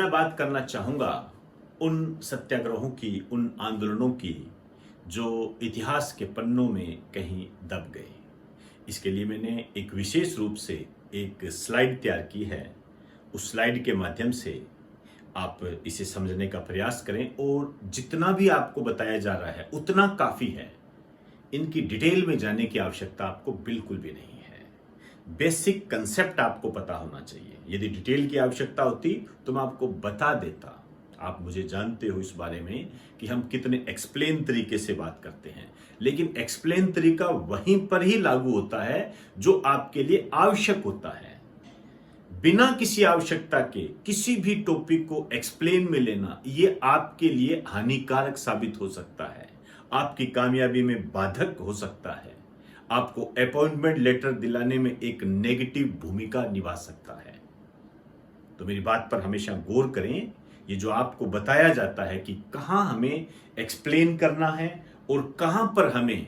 मैं बात करना चाहूँगा उन सत्याग्रहों की, उन आंदोलनों की जो इतिहास के पन्नों में कहीं दब गए। इसके लिए मैंने एक विशेष रूप से एक स्लाइड तैयार की है। उस स्लाइड के माध्यम से आप इसे समझने का प्रयास करें और जितना भी आपको बताया जा रहा है उतना काफ़ी है। इनकी डिटेल में जाने की आवश्यकता आपको बिल्कुल भी नहीं है। बेसिक कंसेप्ट आपको पता होना चाहिए। यदि डिटेल की आवश्यकता होती तो मैं आपको बता देता। आप मुझे जानते हो इस बारे में कि हम कितने एक्सप्लेन तरीके से बात करते हैं, लेकिन एक्सप्लेन तरीका वहीं पर ही लागू होता है जो आपके लिए आवश्यक होता है। बिना किसी आवश्यकता के किसी भी टॉपिक को एक्सप्लेन में लेना यह आपके लिए हानिकारक साबित हो सकता है, आपकी कामयाबी में बाधक हो सकता है, आपको अपॉइंटमेंट लेटर दिलाने में एक नेगेटिव भूमिका निभा सकता है। तो मेरी बात पर हमेशा गौर करें। ये जो आपको बताया जाता है कि कहां हमें एक्सप्लेन करना है और कहां पर हमें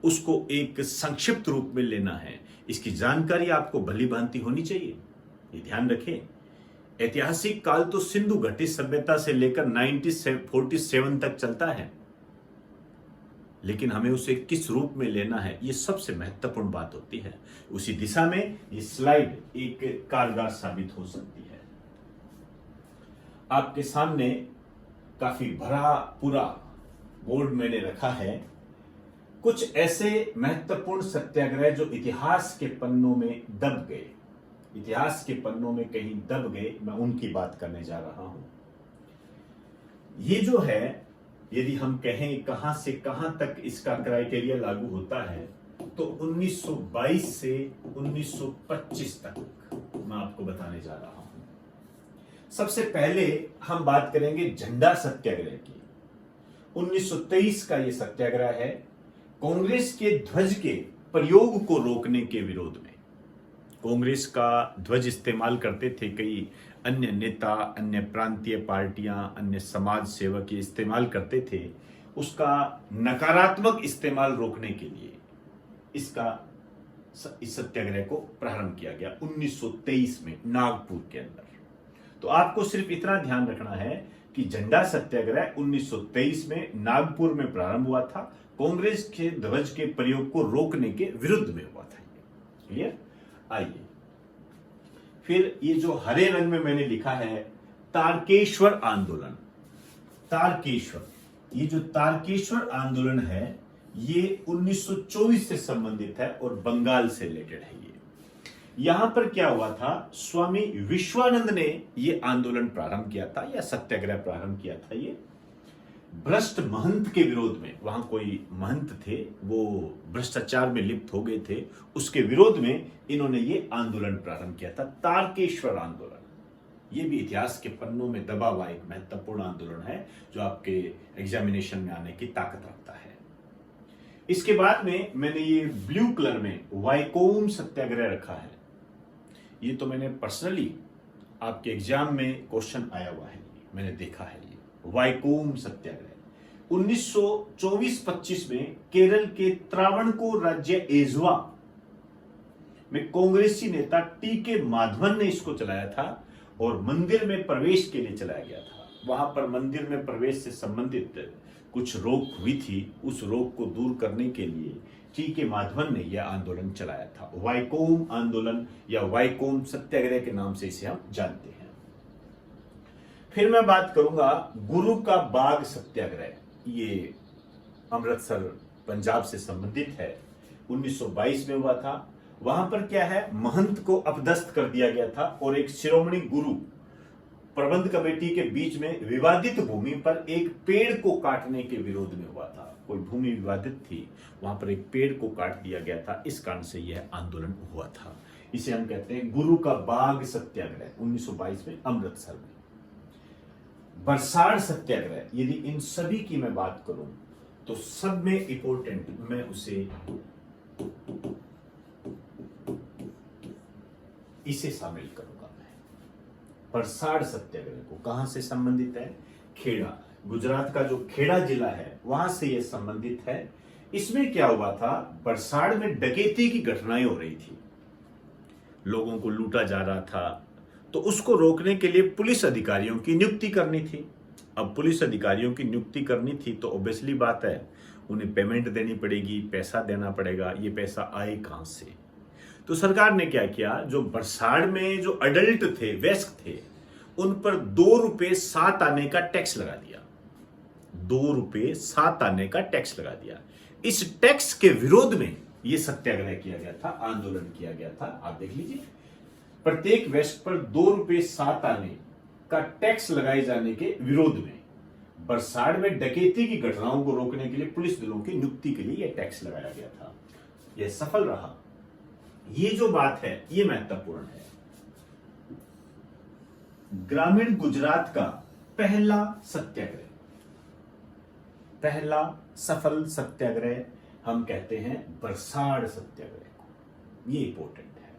उसको एक संक्षिप्त रूप में लेना है, इसकी जानकारी आपको भली भांति होनी चाहिए। ये ध्यान रखें, ऐतिहासिक काल तो सिंधु घटी सभ्यता से लेकर 1947 तक चलता है, लेकिन हमें उसे किस रूप में लेना है ये सबसे महत्वपूर्ण बात होती है। उसी दिशा में ये स्लाइड एक कारगर साबित हो सकती है। आपके सामने काफी भरा पूरा बोर्ड मैंने रखा है। कुछ ऐसे महत्वपूर्ण सत्याग्रह जो इतिहास के पन्नों में दब गए, इतिहास के पन्नों में कहीं दब गए, मैं उनकी बात करने जा रहा हूं। ये जो है, यदि हम कहें कहां से कहां तक इसका क्राइटेरिया लागू होता है, तो 1922 से 1925 तक मैं आपको बताने जा रहा हूं। सबसे पहले हम बात करेंगे झंडा सत्याग्रह की। 1923 का यह सत्याग्रह है कांग्रेस के ध्वज के प्रयोग को रोकने के विरोध में। कांग्रेस का ध्वज इस्तेमाल करते थे कई अन्य नेता, अन्य प्रांतीय पार्टियां, अन्य समाज सेवक इस्तेमाल करते थे। उसका नकारात्मक इस्तेमाल रोकने के लिए इस सत्याग्रह को प्रारंभ किया गया 1923 में नागपुर के अंदर। तो आपको सिर्फ इतना ध्यान रखना है कि झंडा सत्याग्रह 1923 में नागपुर में प्रारंभ हुआ था, कांग्रेस के ध्वज के प्रयोग को रोकने के विरुद्ध में हुआ था। क्लियर? आइए फिर ये जो हरे रंग में मैंने लिखा है तारकेश्वर आंदोलन। तारकेश्वर, ये जो तारकेश्वर आंदोलन है ये 1924 से संबंधित है और बंगाल से रिलेटेड है। यहां पर क्या हुआ था, स्वामी विश्वानंद ने यह आंदोलन प्रारंभ किया था या सत्याग्रह प्रारंभ किया था। ये भ्रष्ट महंत के विरोध में, वहां कोई महंत थे वो भ्रष्टाचार में लिप्त हो गए थे, उसके विरोध में इन्होंने ये आंदोलन प्रारंभ किया था, तारकेश्वर आंदोलन। ये भी इतिहास के पन्नों में दबा हुआ एक महत्वपूर्ण आंदोलन है जो आपके एग्जामिनेशन में आने की ताकत रखता है। इसके बाद में मैंने ये ब्लू कलर में वाइकोम सत्याग्रह रखा है। ये तो मैंने पर्सनली आपके एग्जाम में क्वेश्चन आया हुआ है, मैंने देखा है। ये वाइकोम सत्याग्रह 1924-25 में केरल के त्रावणकोर राज्य एजवा में कांग्रेसी नेता टी.के. माधवन ने इसको चलाया था और मंदिर में प्रवेश के लिए चलाया गया था। वहां पर मंदिर में प्रवेश से संबंधित कुछ रोक हुई थी, उस रोक को दूर करने के लिए टी.के. माधवन ने यह आंदोलन चलाया था। वाइकोम आंदोलन या वाइकोम सत्याग्रह के नाम से इसे हम जानते हैं। फिर मैं बात करूंगा गुरु का बाग सत्याग्रह। ये अमृतसर पंजाब से संबंधित है, 1922 में हुआ था। वहां पर क्या है, महंत को अपदस्थ कर दिया गया था और एक शिरोमणि गुरु प्रबंध कमेटी के बीच में विवादित भूमि पर एक पेड़ को काटने के विरोध में हुआ था। कोई भूमि विवादित थी, वहां पर एक पेड़ को काट दिया गया था, इस कारण से यह आंदोलन हुआ था। इसे हम कहते हैं गुरु का बाग सत्याग्रह 1922 में अमृतसर में। बरसाड़ सत्याग्रह, यदि इन सभी की मैं बात करूं तो सब में इंपॉर्टेंट मैं उसे इसे शामिल करूंगा। बरसाड़ सत्याग्रह को कहां से संबंधित है, खेड़ा, गुजरात का जो खेड़ा जिला है वहां से यह संबंधित है। इसमें क्या हुआ था, बरसाड़ में डकैती की घटनाएं हो रही थी, लोगों को लूटा जा रहा था, तो उसको रोकने के लिए पुलिस अधिकारियों की नियुक्ति करनी थी। अब पुलिस अधिकारियों की नियुक्ति करनी थी तो ऑब्वियसली बात है उन्हें पेमेंट देनी पड़ेगी, पैसा देना पड़ेगा। ये पैसा आए कहां से? तो सरकार ने क्या किया, जो बरसाड़ में जो अडल्ट थे, वयस्क थे, उन पर 2 रुपए 7 आने का टैक्स लगा दिया। 2 रुपए 7 आने का टैक्स लगा दिया। इस टैक्स के विरोध में यह सत्याग्रह किया गया था, आंदोलन किया गया था। आप देख लीजिए, प्रत्येक वयस्क पर 2 रुपए 7 आने का टैक्स लगाए जाने के विरोध में बरसाड़ में डकैती की घटनाओं को रोकने के लिए पुलिस दलों की नियुक्ति के लिए यह टैक्स लगाया गया था। यह सफल रहा। ये जो बात है ये महत्वपूर्ण है। ग्रामीण गुजरात का पहला सत्याग्रह, पहला सफल सत्याग्रह हम कहते हैं बरसाड़ सत्याग्रह को। ये इंपॉर्टेंट है,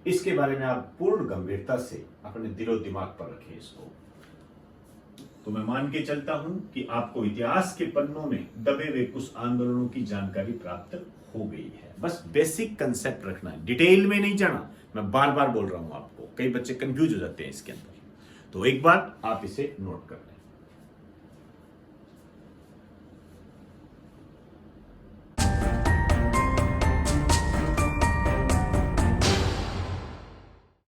इसके बारे में आप पूर्ण गंभीरता से अपने दिलो दिमाग पर रखें इसको। तो मैं मान के चलता हूं कि आपको इतिहास के पन्नों में दबे हुए कुछ आंदोलनों की जानकारी प्राप्त हो गई है। बस बेसिक कंसेप्ट रखना है, डिटेल में नहीं जाना। मैं बार बार बोल रहा हूं आपको, कई बच्चे कंफ्यूज हो जाते हैं इसके अंदर। तो एक बार आप इसे नोट कर लें।